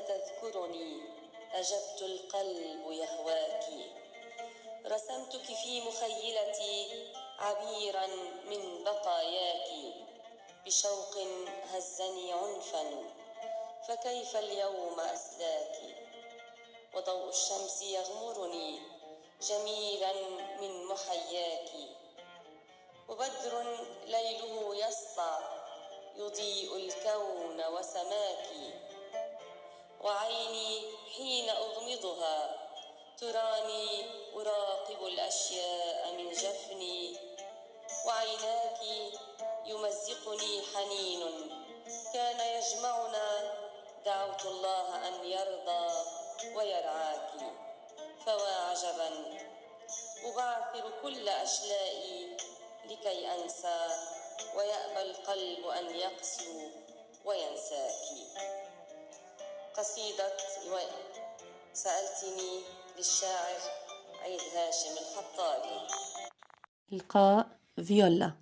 تذكرني أجبت القلب يهواك. رسمتك في مخيلتي عبيرا من بقاياك، بشوق هزني عنفا فكيف اليوم أسلاك. وضوء الشمس يغمرني جميلا من محياك، وبدر ليله يسطع يضيء الكون وسماك. وعيني حين أغمضها تراني أراقب الأشياء من جفني، وعيناك يمزقني حنين كان يجمعنا. دعوت الله أن يرضى ويرعاك. فوا عجبا أبعثر كل أشلائي لكي أنسى، ويأبى القلب أن يقسو وينساك. قصيدة سألتني للشاعر عيد هاشم الخطابي. إلقاء فيولا.